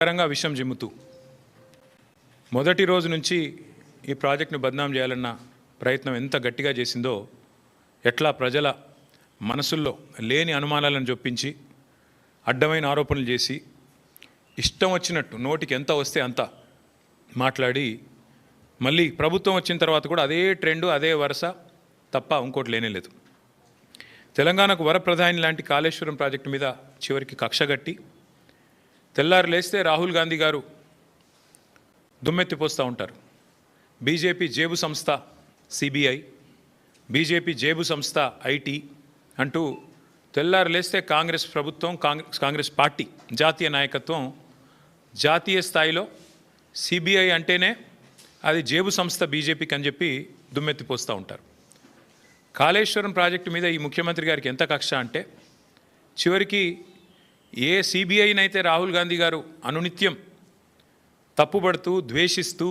కరంగా విషం జిమ్ముతూ మొదటి రోజు నుంచి ఈ ప్రాజెక్టును బద్నాం చేయాలన్న ప్రయత్నం ఎంత గట్టిగా చేసిందో, ఎట్లా ప్రజల మనసుల్లో లేని అనుమానాలను చొప్పించి అడ్డమైన ఆరోపణలు చేసి ఇష్టం వచ్చినట్టు నోటికి ఎంత వస్తే అంత మాట్లాడి మళ్ళీ ప్రభుత్వం వచ్చిన తర్వాత కూడా అదే ట్రెండు, అదే వరుస తప్ప ఇంకోటి లేనేలేదు. తెలంగాణకు వరప్రధాని లాంటి కాళేశ్వరం ప్రాజెక్టు మీద చివరికి కక్షగట్టి తెల్లారు లేస్తే రాహుల్ గాంధీ గారు దుమ్మెత్తిపోస్తూ ఉంటారు. బీజేపీ జేబు సంస్థ సిబిఐ, బీజేపీ జేబు సంస్థ ఐటీ అంటూ తెల్లారు లేస్తే కాంగ్రెస్ ప్రభుత్వం, కాంగ్రెస్ పార్టీ జాతీయ నాయకత్వం జాతీయ స్థాయిలో సిబిఐ అంటేనే అది జేబు సంస్థ బీజేపీకి అని చెప్పి దుమ్మెత్తిపోస్తూ ఉంటారు. కాళేశ్వరం ప్రాజెక్టు మీద ఈ ముఖ్యమంత్రి గారికి ఎంత కక్ష అంటే, చివరికి ఏ సిబిఐనైతే రాహుల్ గాంధీ గారు అనునిత్యం తప్పుపడుతూ ద్వేషిస్తూ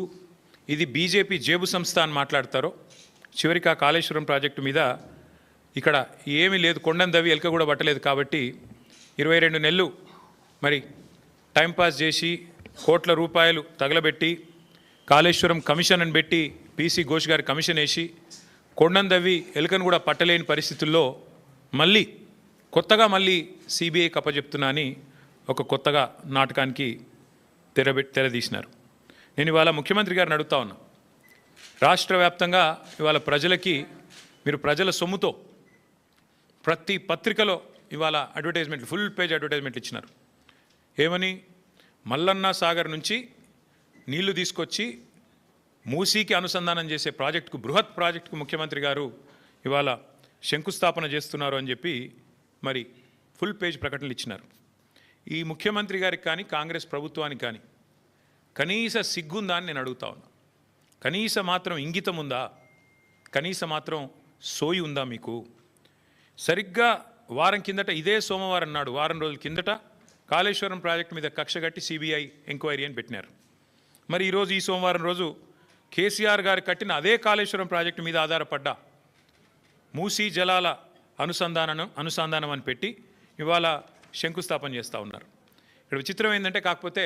ఇది బీజేపీ జేబు సంస్థ అని మాట్లాడతారో, చివరికి ఆ కాళేశ్వరం ప్రాజెక్టు మీద ఇక్కడ ఏమీ లేదు, కొండను దవ్వి ఎలక కూడా పట్టలేదు కాబట్టి 22 నెలలు మరి టైంపాస్ చేసి కోట్ల రూపాయలు తగలబెట్టి కాళేశ్వరం కమిషన్ అని పెట్టి పీసీ ఘోష్ గారి కమిషన్ వేసి కొండను దవ్వి ఎలుకను కూడా పట్టలేని పరిస్థితుల్లో మళ్ళీ కొత్తగా సిబిఐ కప్పచెప్తున్నా అని ఒక కొత్తగా నాటకానికి తెరదీసినారు. నేను ఇవాళ ముఖ్యమంత్రి గారిని అడుగుతా ఉన్నా, రాష్ట్ర వ్యాప్తంగా ఇవాళ ప్రజలకి మీరు ప్రజల సొమ్ముతో ప్రతి పత్రికలో ఇవాళ అడ్వర్టైజ్మెంట్లు, ఫుల్ పేజ్ అడ్వర్టైజ్మెంట్లు ఇచ్చినారు. ఏమని? మల్లన్న సాగర్ నుంచి నీళ్లు తీసుకొచ్చి మూసీకి అనుసంధానం చేసే ప్రాజెక్టుకు, బృహత్ ప్రాజెక్టుకు ముఖ్యమంత్రి గారు ఇవాళ శంకుస్థాపన చేస్తున్నారు అని చెప్పి మరి ఫుల్ పేజ్ ప్రకటనలు ఇచ్చినారు. ఈ ముఖ్యమంత్రి గారికి కానీ కాంగ్రెస్ ప్రభుత్వానికి కానీ కనీస సిగ్గుందా అని నేను అడుగుతా ఉన్నా. కనీస మాత్రం ఇంగితం ఉందా? కనీస మాత్రం సోయి ఉందా మీకు? సరిగ్గా వారం కిందట, ఇదే సోమవారం నాడు, వారం రోజుల కిందట కాళేశ్వరం ప్రాజెక్టు మీద కక్షగట్టి సిబిఐ ఎంక్వైరీ అని పెట్టినారు. మరి ఈరోజు ఈ సోమవారం రోజు కేసీఆర్ గారు కట్టిన అదే కాళేశ్వరం ప్రాజెక్టు మీద ఆధారపడ్డ మూసీ జలాల అనుసంధానం అని పెట్టి ఇవాళ శంకుస్థాపన చేస్తూ ఉన్నారు. ఇక్కడ విచిత్రం ఏంటంటే, కాకపోతే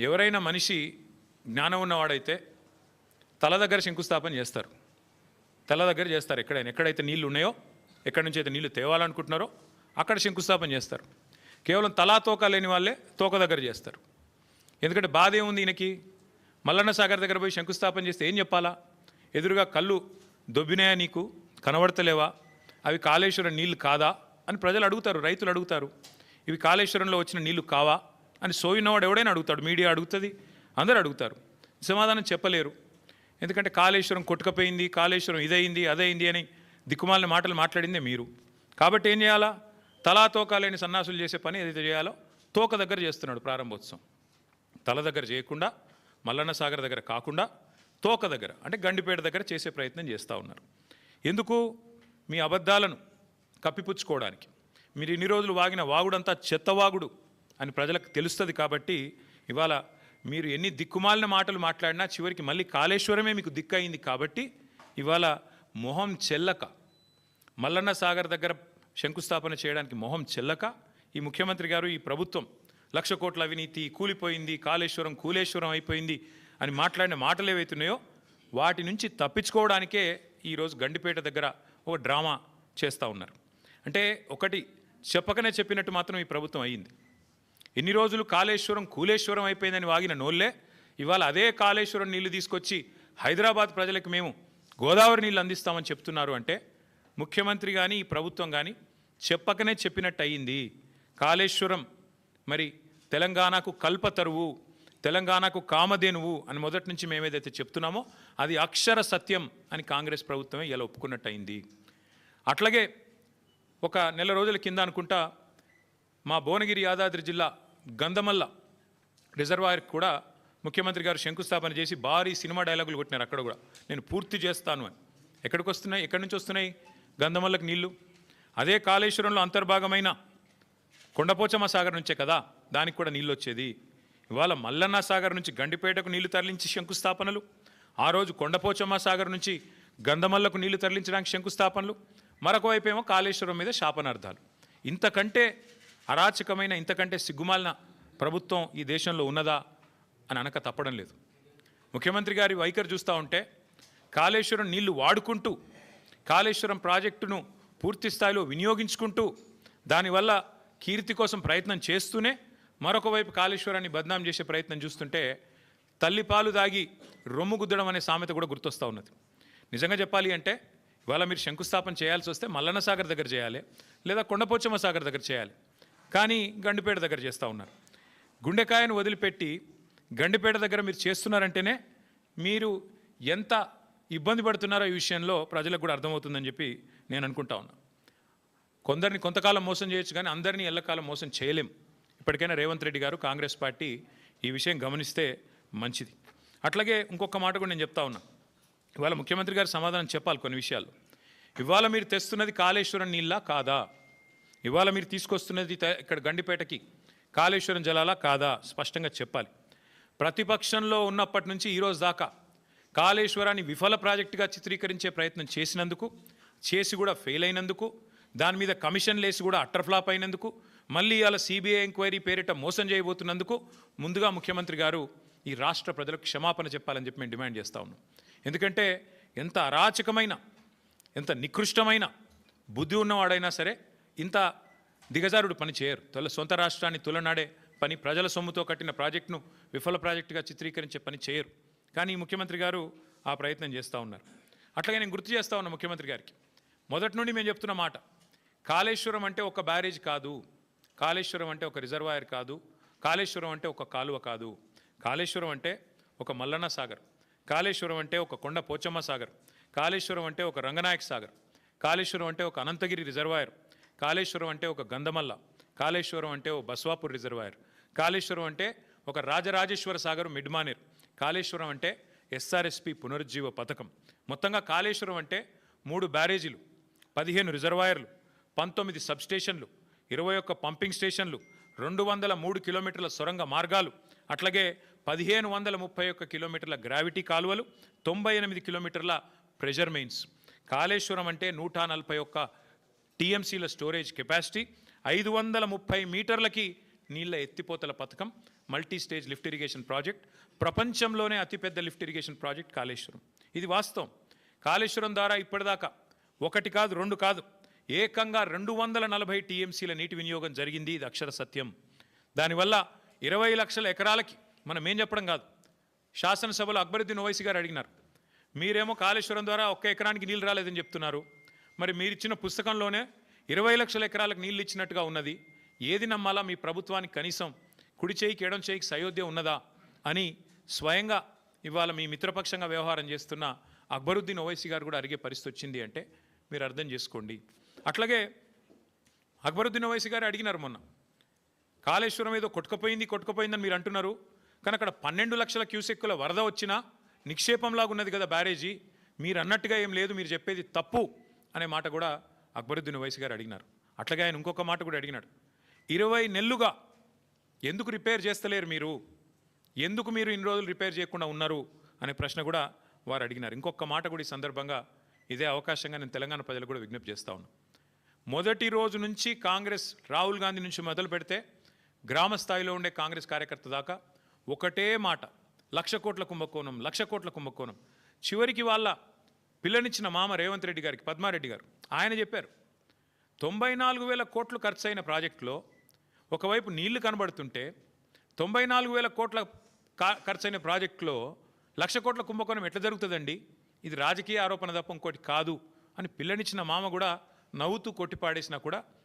ఎవరైనా మనిషి జ్ఞానం ఉన్నవాడైతే తల దగ్గర శంకుస్థాపన చేస్తారు, తల దగ్గర చేస్తారు. ఎక్కడైతే నీళ్లు ఉన్నాయో, ఎక్కడి నుంచి అయితే నీళ్లు తేవాలనుకుంటున్నారో అక్కడ శంకుస్థాపన చేస్తారు. కేవలం తలా తోక లేని వాళ్ళే తోక దగ్గర చేస్తారు. ఎందుకంటే బాధ ఏముంది ఈయనకి? మల్లన్న సాగర్ దగ్గర పోయి శంకుస్థాపన చేస్తే ఏం చెప్పాలా? ఎదురుగా కళ్ళు దొబ్బినాయా, నీకు కనబడతలేవా, అవి కాళేశ్వరం నీళ్లు కాదా అని ప్రజలు అడుగుతారు, రైతులు అడుగుతారు. ఇవి కాళేశ్వరంలో వచ్చిన నీళ్లు కావా అని సోయినవాడు ఎవడైనా అడుగుతాడు, మీడియా అడుగుతుంది, అందరూ అడుగుతారు. సమాధానం చెప్పలేరు. ఎందుకంటే కాళేశ్వరం కొట్టుకపోయింది, కాళేశ్వరం ఇదయింది అదైంది అని దిక్కుమాలిన మాటలు మాట్లాడిందే మీరు. కాబట్టి ఏం చేయాలా? తలా తోక లేని సన్నాసులు చేసే పని ఏదైతే చేయాలో తోక దగ్గర చేస్తున్నాడు ప్రారంభోత్సవం. తల దగ్గర చేయకుండా, మల్లన్న సాగర్ దగ్గర కాకుండా తోక దగ్గర అంటే గండిపేట దగ్గర చేసే ప్రయత్నం చేస్తూ ఉన్నారు. ఎందుకు? మీ అబద్ధాలను కప్పిపుచ్చుకోవడానికి. మీరు ఇన్ని రోజులు వాగిన వాగుడంతా చెత్తవాగుడు అని ప్రజలకు తెలుస్తుంది. కాబట్టి ఇవాళ మీరు ఎన్ని దిక్కుమాలిన మాటలు మాట్లాడినా చివరికి మళ్ళీ కాళేశ్వరమే మీకు దిక్కయింది. కాబట్టి ఇవాళ మొహం చెల్లక, మల్లన్న సాగర్ దగ్గర శంకుస్థాపన చేయడానికి మొహం చెల్లక ఈ ముఖ్యమంత్రి గారు, ఈ ప్రభుత్వం 1,00,000 కోట్ల అవినీతి, కూలిపోయింది, కాళేశ్వరం కూలేశ్వరం అయిపోయింది అని మాట్లాడిన మాటలు ఏవైతున్నాయో వాటి నుంచి తప్పించుకోవడానికే ఈరోజు గండిపేట దగ్గర ఒక డ్రామా చేస్తూ ఉన్నారు. అంటే ఒకటి చెప్పకనే చెప్పినట్టు మాత్రం ఈ ప్రభుత్వం అయ్యింది. ఎన్ని రోజులు కాళేశ్వరం కూలేశ్వరం అయిపోయిందని వాగిన నోళ్ళే ఇవాళ అదే కాళేశ్వరం నీళ్లు తీసుకొచ్చి హైదరాబాద్ ప్రజలకు మేము గోదావరి నీళ్ళు అందిస్తామని చెప్తున్నారు. అంటే ముఖ్యమంత్రి కానీ ఈ ప్రభుత్వం కానీ చెప్పకనే చెప్పినట్టు అయ్యింది. కాళేశ్వరం మరి తెలంగాణకు కల్పతరువు, తెలంగాణకు కామధేనువు అని మొదటి నుంచి మేమేదైతే చెప్తున్నామో అది అక్షర సత్యం అని కాంగ్రెస్ ప్రభుత్వమే ఇలా ఒప్పుకున్నట్టు అయింది. అట్లాగే ఒక నెల రోజుల కింద అనుకుంటా మా భువనగిరి యాదాద్రి జిల్లా గంధమల్ల రిజర్వాయర్కి కూడా ముఖ్యమంత్రి గారు శంకుస్థాపన చేసి భారీ సినిమా డైలాగులు కొట్టినారు. అక్కడ కూడా నేను పూర్తి చేస్తాను అని. ఎక్కడికి వస్తున్నాయి? ఎక్కడి నుంచి వస్తున్నాయి గంధమల్లకి నీళ్లు? అదే కాళేశ్వరంలో అంతర్భాగమైన కొండపోచమ్మ సాగర్ నుంచే కదా దానికి కూడా నీళ్ళు వచ్చేది. ఇవాళ మల్లన్న సాగర్ నుంచి గండిపేటకు నీళ్లు తరలించి శంకుస్థాపనలు, ఆ రోజు కొండపోచమ్మ సాగర్ నుంచి గంధమల్లకు నీళ్లు తరలించడానికి శంకుస్థాపనలు, మరొక వైపేమో కాళేశ్వరం మీద శాపనార్థాలు. ఇంతకంటే అరాచకమైన, ఇంతకంటే సిగ్గుమాలిన ప్రభుత్వం ఈ దేశంలో ఉన్నదా అని అనక తప్పడం లేదు. ముఖ్యమంత్రి గారి వైఖరి చూస్తూ ఉంటే కాళేశ్వరం నీళ్లు వాడుకుంటూ కాళేశ్వరం ప్రాజెక్టును పూర్తి స్థాయిలో వినియోగించుకుంటూ దానివల్ల కీర్తి కోసం ప్రయత్నం చేస్తూనే మరొక వైపు కాళేశ్వరాన్ని బద్నాం చేసే ప్రయత్నం చూస్తుంటే తల్లిపాలు దాగి రొమ్ము గుద్దడం అనే సామెత కూడా గుర్తొస్తూ ఉన్నది. నిజంగా చెప్పాలి అంటే ఇవాళ మీరు శంకుస్థాపన చేయాల్సి వస్తే మల్లన్న సాగర్ దగ్గర చేయాలి, లేదా కొండపోచమ్మ సాగర్ దగ్గర చేయాలి. కానీ గండిపేట దగ్గర చేస్తూ ఉన్నారు. గుండెకాయను వదిలిపెట్టి గండిపేట దగ్గర మీరు చేస్తున్నారంటేనే మీరు ఎంత ఇబ్బంది పడుతున్నారో ఈ విషయంలో ప్రజలకు కూడా అర్థమవుతుందని చెప్పి నేను అనుకుంటా ఉన్నా. కొందరిని కొంతకాలం మోసం చేయొచ్చు, కానీ అందరినీ ఎల్లకాలం మోసం చేయలేం. ఇప్పటికైనా రేవంత్ రెడ్డి గారు, కాంగ్రెస్ పార్టీ ఈ విషయం గమనిస్తే మంచిది. అట్లాగే ఇంకొక మాట కూడా నేను చెప్తా ఉన్నా. ఇవాళ ముఖ్యమంత్రి గారు సమాధానం చెప్పాలి కొన్ని విషయాలు. ఇవాళ మీరు తెస్తున్నది కాళేశ్వరం నీళ్ళ కాదా? ఇవాళ మీరు తీసుకొస్తున్నది ఇక్కడ గండిపేటకి కాళేశ్వరం జలాలా కాదా? స్పష్టంగా చెప్పాలి. ప్రతిపక్షంలో ఉన్నప్పటి నుంచి ఈరోజు దాకా కాళేశ్వరాన్ని విఫల ప్రాజెక్టుగా చిత్రీకరించే ప్రయత్నం చేసినందుకు, చేసి కూడా ఫెయిల్ అయినందుకు, దాని మీద కమిషన్లు వేసి కూడా అట్టర్ ఫ్లాప్ అయినందుకు, మళ్ళీ ఇవాళ సిబిఐ ఎంక్వైరీ పేరిట మోసం చేయబోతున్నందుకు ముందుగా ముఖ్యమంత్రి గారు ఈ రాష్ట్ర ప్రజలకు క్షమాపణ చెప్పాలని చెప్పి మేము డిమాండ్ చేస్తూ ఉన్నాం. ఎందుకంటే ఎంత అరాచకమైన, ఎంత నికృష్టమైన బుద్ధి ఉన్నవాడైనా సరే ఇంత దిగజారుడు పని చేయరు. సొంత రాష్ట్రాన్ని తులనాడే పని, ప్రజల సొమ్ముతో కట్టిన ప్రాజెక్టును విఫల ప్రాజెక్టుగా చిత్రీకరించే పని చేయరు. కానీ ముఖ్యమంత్రి గారు ఆ ప్రయత్నం చేస్తూ ఉన్నారు. అట్లాగే నేను గుర్తు చేస్తూ ఉన్నా ముఖ్యమంత్రి గారికి, మొదటి నుండి మేము చెప్తున్న మాట, కాళేశ్వరం అంటే ఒక బ్యారేజ్ కాదు, కాళేశ్వరం అంటే ఒక రిజర్వాయర్ కాదు, కాళేశ్వరం అంటే ఒక కాలువ కాదు, కాళేశ్వరం అంటే ఒక మల్లన్న సాగర్, కాళేశ్వరం అంటే ఒక కొండ పోచమ్మ సాగర్, కాళేశ్వరం అంటే ఒక రంగనాయక సాగర్, కాళేశ్వరం అంటే ఒక అనంతగిరి రిజర్వాయర్, కాళేశ్వరం అంటే ఒక గంధమల్ల, కాళేశ్వరం అంటే ఒక బస్వాపూర్ రిజర్వాయర్, కాళేశ్వరం అంటే ఒక రాజరాజేశ్వర సాగర్ మిడ్మానేర్, కాళేశ్వరం అంటే ఎస్ఆర్ఎస్పి పునరుజ్జీవ పథకం. మొత్తంగా కాళేశ్వరం అంటే 3 బ్యారేజీలు, 15 రిజర్వాయర్లు, 19 సబ్స్టేషన్లు, 21 పంపింగ్ స్టేషన్లు, 203 కిలోమీటర్ల సొరంగ మార్గాలు, అట్లాగే 1531 కిలోమీటర్ల గ్రావిటీ కాలువలు, 98 కిలోమీటర్ల ప్రెషర్ మెయిన్స్. కాళేశ్వరం అంటే 141 టీఎంసీల స్టోరేజ్ కెపాసిటీ, 530 మీటర్లకి నీళ్ల ఎత్తిపోతల పథకం, multi stage lift irrigation project, ప్రపంచంలోనే అతిపెద్ద లిఫ్ట్ ఇరిగేషన్ ప్రాజెక్ట్ కాళేశ్వరం. ఇది వాస్తవం. కాళేశ్వరం ద్వారా ఇప్పటిదాకా 1 కాదు 2 కాదు, ఏకంగా 240 టీఎంసీల నీటి వినియోగం జరిగింది. ఇది అక్షర సత్యం. దానివల్ల 20 లక్షల ఎకరాలకి, మనం ఏం చెప్పడం కాదు, శాసనసభలో అక్బరుద్దీన్ ఓవైసీ గారు అడిగినారు, మీరేమో కాళేశ్వరం ద్వారా 1 ఎకరానికి నీళ్ళు రాలేదని చెప్తున్నారు, మరి మీరు ఇచ్చిన పుస్తకంలోనే 20 లక్షల ఎకరాలకు నీళ్ళు ఇచ్చినట్టుగా ఉన్నది, ఏది నమ్మాలా? మీ ప్రభుత్వానికి కనీసం కుడి చేయికి ఎడం చేయికి సయోధ్య ఉన్నదా అని స్వయంగా ఇవాళ మీ మిత్రపక్షంగా వ్యవహారం చేస్తున్న అక్బరుద్దీన్ ఓవైసీ గారు కూడా అడిగే పరిస్థితి వచ్చింది అంటే మీరు అర్థం చేసుకోండి. అట్లాగే అక్బరుద్దీన్ ఓవైసీ గారు అడిగినారు మొన్న, కాళేశ్వరం ఏదో కొట్టుకుపోయిందని మీరు అంటున్నారు, కానీ అక్కడ 12 లక్షల క్యూసెక్కుల వరద వచ్చినా నిక్షేపంలాగా ఉన్నది కదా బ్యారేజీ, మీరు అన్నట్టుగా ఏం లేదు, మీరు చెప్పేది తప్పు అనే మాట కూడా అక్బరుద్దీన్ ఓవైసీ గారు అడిగినారు. అట్లాగే ఆయన ఇంకొక మాట కూడా అడిగినాడు, 20 నెలలుగా ఎందుకు రిపేర్ చేస్తలేరు మీరు, ఎందుకు మీరు ఇన్ని రోజులు రిపేర్ చేయకుండా ఉన్నారు అనే ప్రశ్న కూడా వారు అడిగినారు. ఇంకొక మాట కూడా ఈ సందర్భంగా ఇదే అవకాశంగా నేను తెలంగాణ ప్రజలకు కూడా విజ్ఞప్తి చేస్తా ఉన్నాను. మొదటి రోజు నుంచి కాంగ్రెస్, రాహుల్ గాంధీ నుంచి మొదలు పెడితే గ్రామ స్థాయిలో ఉండే కాంగ్రెస్ కార్యకర్త దాకా ఒకటే మాట, 1,00,000 కోట్ల కుంభకోణం, 1,00,000 కోట్ల కుంభకోణం. చివరికి వాళ్ళ పిల్లనిచ్చిన మామ రేవంత్ రెడ్డి గారికి, పద్మారెడ్డి గారు, ఆయన చెప్పారు 94,000 కోట్లు ఖర్చు అయిన ప్రాజెక్టులో ఒకవైపు నీళ్లు కనబడుతుంటే 94,000 కోట్ల ఖర్చైన ప్రాజెక్టులో 1,00,000 కోట్ల కుంభకోణం ఎట్లా జరుగుతుందండి, ఇది రాజకీయ ఆరోపణ తప్ప ఇంకోటి కాదు అని పిల్లనిచ్చిన మామ కూడా నవ్వుతూ కొట్టిపాడేసినా కూడా